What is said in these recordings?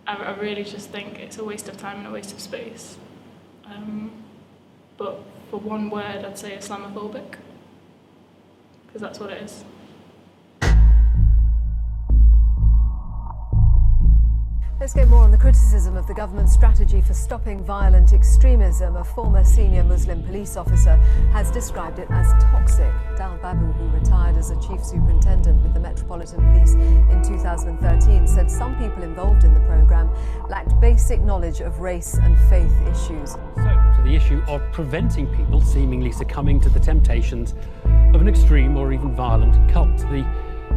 I really just think it's a waste of time and a waste of space. But for one word, I'd say Islamophobic, because that's what it is. Let's get more on the criticism of the government's strategy for stopping violent extremism. A former senior Muslim police officer has described it as toxic. Dal Babu, who retired as a chief superintendent with the Metropolitan Police in 2013, said some people involved in the programme lacked basic knowledge of race and faith issues. So, to the issue of preventing people seemingly succumbing to the temptations of an extreme or even violent cult. The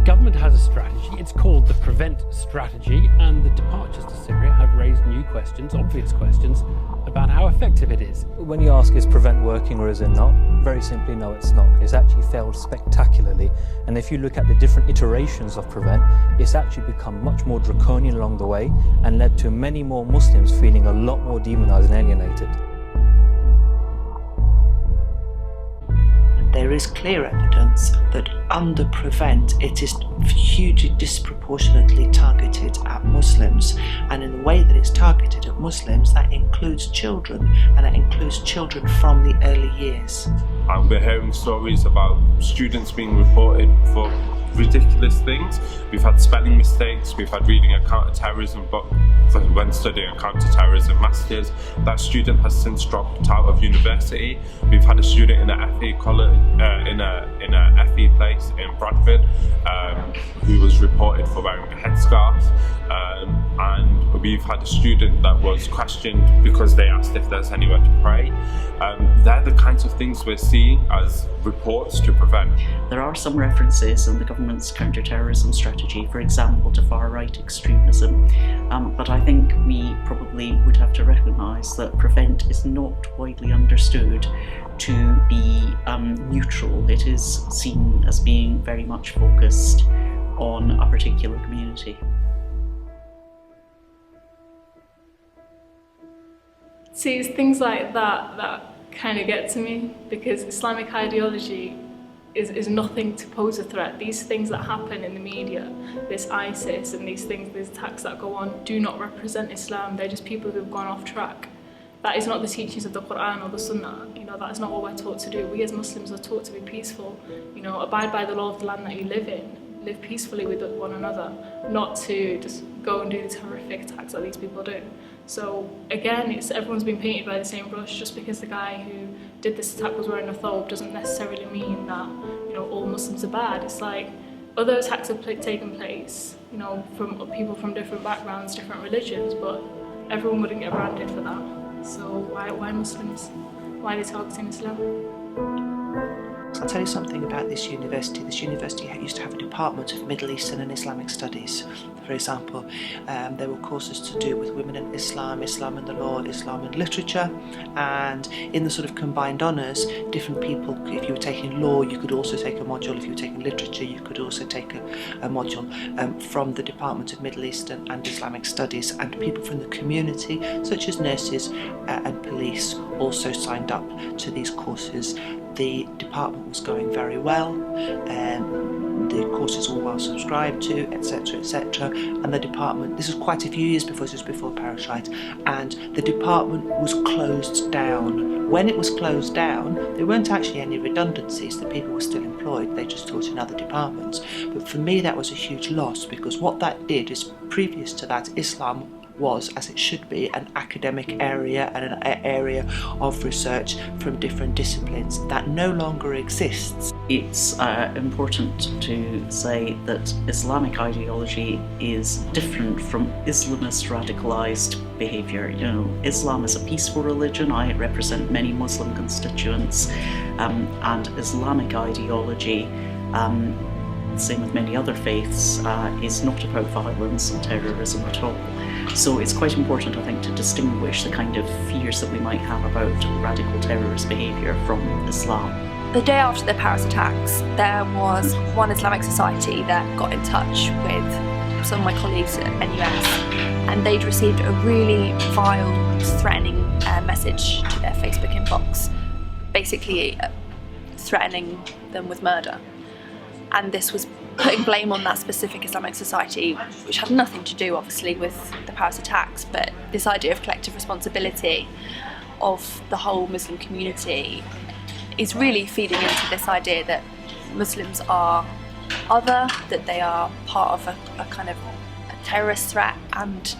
government has a strategy. It's called the Prevent Strategy, and the departures to Syria have raised new questions, obvious questions, about how effective it is. When you ask, is Prevent working or is it not? Very simply, no, it's not. It's actually failed spectacularly. And if you look at the different iterations of Prevent, it's actually become much more draconian along the way and led to many more Muslims feeling a lot more demonised and alienated. There is clear evidence that under Prevent it is hugely disproportionately targeted at Muslims, and in the way that it's targeted at Muslims, that includes children, and that includes children from the early years. And we're hearing stories about students being reported for ridiculous things. We've had spelling mistakes, we've had reading a counter-terrorism book when studying a counter-terrorism masters. That student has since dropped out of university. We've had a student in a FE college, in a FE place in Bradford, who was reported for wearing a headscarf, and we've had a student that was questioned because they asked if there's anywhere to pray. They're the kinds of things we're seeing as reports to Prevent. There are some references in the government's counter-terrorism strategy, for example, to far-right extremism, but I think we probably would have to recognise that Prevent is not widely understood to be neutral. It is seen as being very much focused on a particular community. See, it's things like that kind of get to me, because Islamic ideology is nothing to pose a threat. These things that happen in the media, this ISIS and these things, these attacks that go on, do not represent Islam. They're just people who've gone off track. That is not the teachings of the Quran or the Sunnah. That is not what we're taught to do. We as Muslims are taught to be peaceful. Abide by the law of the land that you live in. Live peacefully with one another, not to just go and do these horrific attacks that these people do. So again, everyone's been painted by the same brush. Just because the guy who did this attack was wearing a thobe doesn't necessarily mean that all Muslims are bad. It's like other attacks have taken place, from people from different backgrounds, different religions, but everyone wouldn't get branded for that. So why Muslims? Why are they targeting Islam? I'll tell you something about this university. This university used to have a department of Middle Eastern and Islamic studies. For example, there were courses to do with women in Islam, Islam and the law, Islam and literature, and in the sort of combined honours, different people, if you were taking law, you could also take a module. If you were taking literature, you could also take a module from the Department of Middle Eastern and Islamic Studies, and people from the community, such as nurses and police, also signed up to these courses. The department was going very well, the courses were well subscribed to, etc, etc, and the department, this was quite a few years before, this was before Parashite, and the department was closed down. When it was closed down, there weren't actually any redundancies, the people were still employed, they just taught in other departments. But for me that was a huge loss, because what that did is, previous to that, Islam was, as it should be, an academic area and an area of research from different disciplines. That no longer exists. It's important to say that Islamic ideology is different from Islamist radicalised behaviour. Islam is a peaceful religion. I represent many Muslim constituents, and Islamic ideology, same with many other faiths, is not about violence and terrorism at all. So it's quite important, I think, to distinguish the kind of fears that we might have about radical terrorist behaviour from Islam. The day after the Paris attacks, there was one Islamic society that got in touch with some of my colleagues at NUS, and they'd received a really vile, threatening message to their Facebook inbox, basically threatening them with murder. And this was putting blame on that specific Islamic society, which had nothing to do obviously with the Paris attacks, but this idea of collective responsibility of the whole Muslim community is really feeding into this idea that Muslims are other, that they are part of a kind of a terrorist threat, and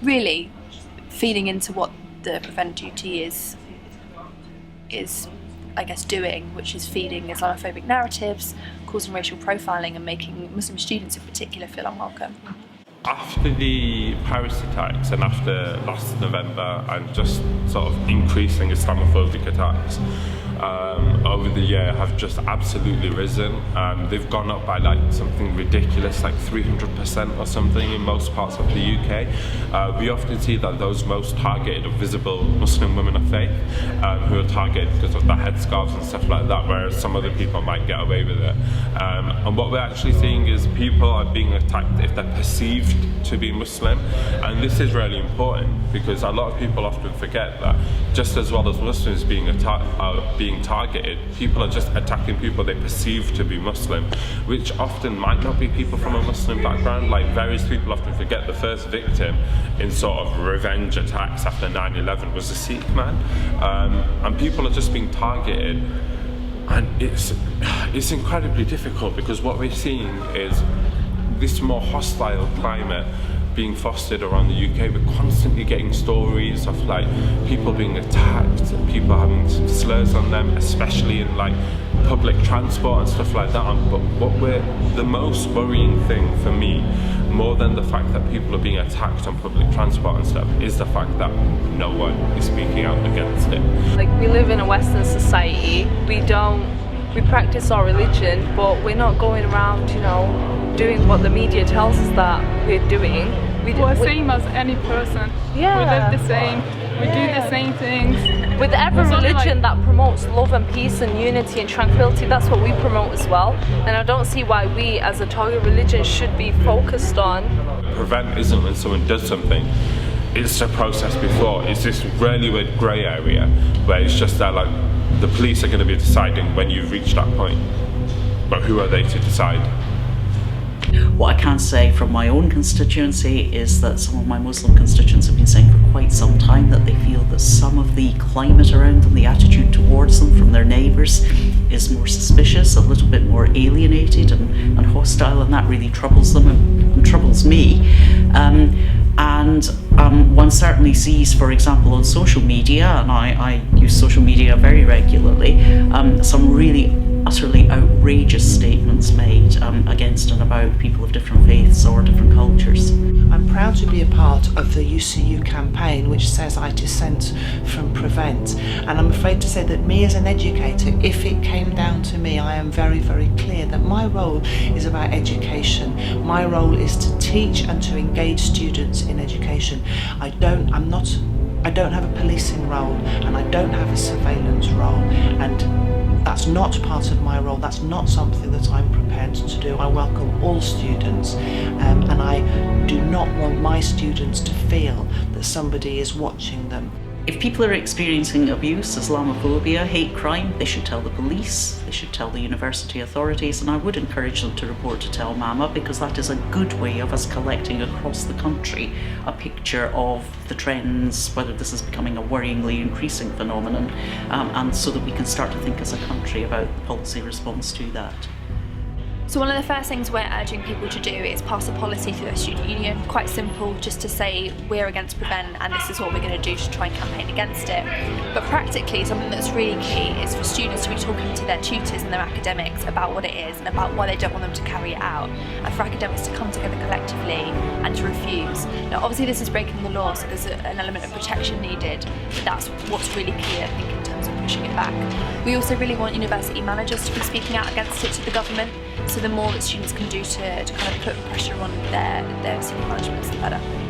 really feeding into what the Prevent duty is I guess doing, which is feeding Islamophobic narratives, causing racial profiling and making Muslim students in particular feel unwelcome. After the Paris attacks and after last November and just sort of increasing Islamophobic attacks over the year have just absolutely risen. They've gone up by like something ridiculous, like 300% or something in most parts of the UK. We often see that those most targeted are visible Muslim women of faith who are targeted because of the headscarves and stuff like that, whereas some other people might get away with it. And what we're actually seeing is people are being attacked if they're perceived to be Muslim, and this is really important because a lot of people often forget that just as well as Muslims being targeted, people are just attacking people they perceive to be Muslim, which often might not be people from a Muslim background. Like various people often forget the first victim in sort of revenge attacks after 9/11 was a Sikh man, and people are just being targeted, and it's incredibly difficult because what we're seeing is this more hostile climate being fostered around the UK. We're constantly getting stories of like people being attacked, people having slurs on them, especially in like public transport and stuff like that. But the most worrying thing for me, more than the fact that people are being attacked on public transport and stuff, is the fact that no one is speaking out against it. Like, we live in a Western society, we practice our religion, but we're not going around, you know, doing what the media tells us that we're doing. We're same as any person. Yeah. We live the same, we do the same things. With every religion that promotes love and peace and unity and tranquility, that's what we promote as well. And I don't see why we as a target religion should be focused on. Prevent isn't when someone does something, it's the process before. It's this really weird grey area where it's just that like the police are going to be deciding when you've reached that point, but who are they to decide? What I can say from my own constituency is that some of my Muslim constituents have been saying for quite some time that they feel that some of the climate around them, the attitude towards them from their neighbours, is more suspicious, a little bit more alienated and hostile, and that really troubles them and troubles me. One certainly sees, for example, on social media, and I use social media very regularly, some really utterly outrageous statements made against and about people of different faiths or different cultures. I'm proud to be a part of the UCU campaign which says I dissent from Prevent, and I'm afraid to say that me as an educator, if it came down to me, I am very, very clear that my role is about education. My role is to teach and to engage students in education. I don't have a policing role, and I don't have a surveillance role, and that's not part of my role. That's not something that I'm prepared to do. I welcome all students, and I do not want my students to feel that somebody is watching them. If people are experiencing abuse, Islamophobia, hate crime, they should tell the police, they should tell the university authorities, and I would encourage them to report to Tell Mama, because that is a good way of us collecting across the country a picture of the trends, whether this is becoming a worryingly increasing phenomenon, and so that we can start to think as a country about the policy response to that. So one of the first things we're urging people to do is pass a policy through their student union, quite simple, just to say we're against Prevent and this is what we're going to do to try and campaign against it. But practically, something that's really key is for students to be talking to their tutors and their academics about what it is and about why they don't want them to carry it out, and for academics to come together collectively and to refuse. Now obviously this is breaking the law, so there's an element of protection needed, but that's what's really key, I think, in terms of pushing it back. We also really want university managers to be speaking out against it to the government, so the more that students can do to kind of put pressure on their senior management, the better.